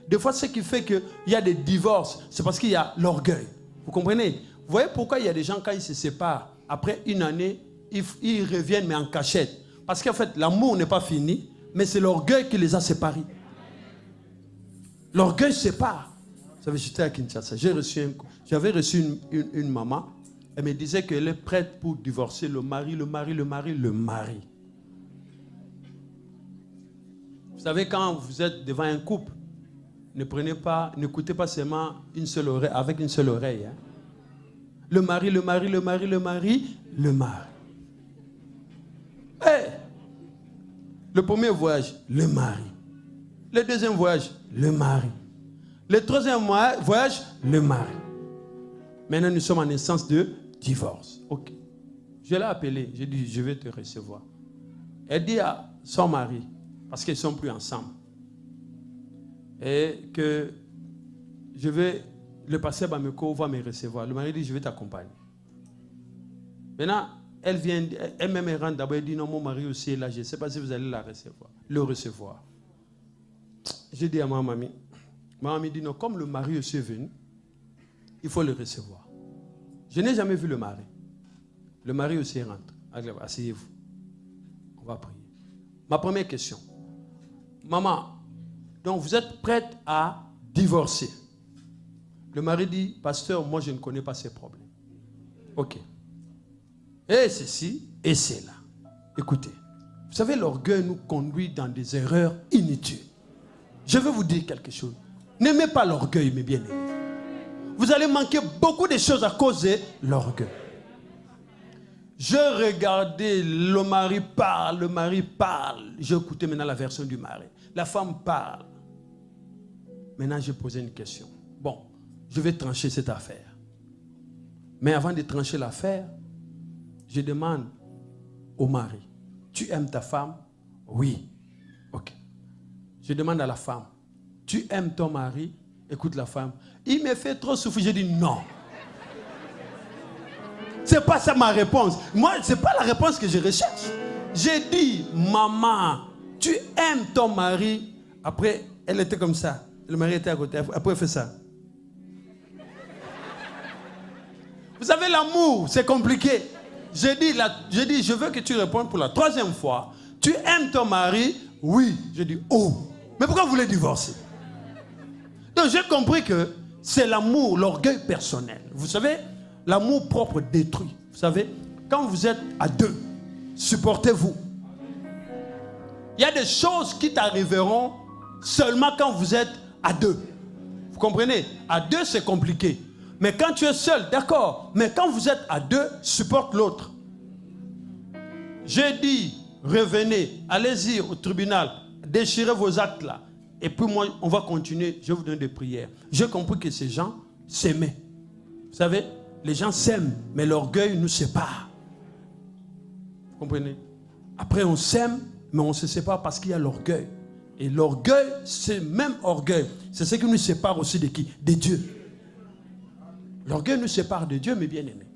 Des fois, ce qui fait qu'il y a des divorces, c'est parce qu'il y a l'orgueil. Vous comprenez? Vous voyez pourquoi il y a des gens, quand ils se séparent, après une année, ils reviennent, mais en cachette. Parce qu'en fait, l'amour n'est pas fini, mais c'est l'orgueil qui les a séparés. L'orgueil sépare. Vous savez, j'étais à Kinshasa. J'avais reçu une maman. Elle me disait qu'elle est prête pour divorcer le mari. Vous savez, quand vous êtes devant un couple, n'écoutez pas seulement une seule oreille, avec une seule oreille. Hein. Le mari. Hey! Le premier voyage, le mari. Le deuxième voyage, le mari. Le troisième voyage, le mari. Maintenant, nous sommes en instance de divorce. Ok. Je l'ai appelé, j'ai dit, je vais te recevoir. Elle dit à son mari, parce qu'ils ne sont plus ensemble, et que je vais, le pasteur Bameko va me recevoir. Le mari dit, je vais t'accompagner. Maintenant, elle vient, elle-même rentre d'abord, elle dit, non, mon mari aussi est là, je ne sais pas si vous allez le recevoir. J'ai dit à ma mamie dit, non, comme le mari aussi est venu, il faut le recevoir. Je n'ai jamais vu le mari. Le mari aussi rentre. Asseyez-vous. On va prier. Ma première question. Maman, donc vous êtes prête à divorcer. Le mari dit, pasteur, moi je ne connais pas ces problèmes. Ok. Et ceci, et cela. Écoutez, vous savez, l'orgueil nous conduit dans des erreurs inutiles. Je vais vous dire quelque chose. N'aimez pas l'orgueil, mes bien-aimés. Vous allez manquer beaucoup de choses à cause de l'orgueil. Je regardais, le mari parle. J'ai écouté maintenant la version du mari. La femme parle. Maintenant, j'ai posé une question. Bon, je vais trancher cette affaire. Mais avant de trancher l'affaire, je demande au mari, tu aimes ta femme? Oui. Ok. Je demande à la femme, tu aimes ton mari? Écoute la femme. Il me fait trop souffrir. Je dis non. C'est pas ça ma réponse. Moi, c'est pas la réponse que je recherche. J'ai dit, maman, tu aimes ton mari? Après, elle était comme ça. Le mari était à côté. Après, elle fait ça. Vous savez, l'amour, c'est compliqué. J'ai dit, je veux que tu répondes pour la troisième fois. Tu aimes ton mari? Oui. Je dis, oh. Mais pourquoi vous voulez divorcer? Donc, j'ai compris que c'est l'amour, l'orgueil personnel. Vous savez, l'amour propre détruit. Vous savez, quand vous êtes à deux, supportez-vous. Il y a des choses qui t'arriveront seulement quand vous êtes à deux. Vous comprenez? À deux, c'est compliqué. Mais quand tu es seul, d'accord. Mais quand vous êtes à deux, supporte l'autre. J'ai dit, revenez, allez-y au tribunal, déchirez vos actes là. Et puis moi, on va continuer, je vous donne des prières. J'ai compris que ces gens s'aimaient. Vous savez, les gens s'aiment, mais l'orgueil nous sépare. Vous comprenez? Après, on s'aime, mais on se sépare parce qu'il y a l'orgueil. Et l'orgueil, c'est même orgueil. C'est ce qui nous sépare aussi de qui? De Dieu. L'orgueil nous sépare de Dieu, mes bien-aimés.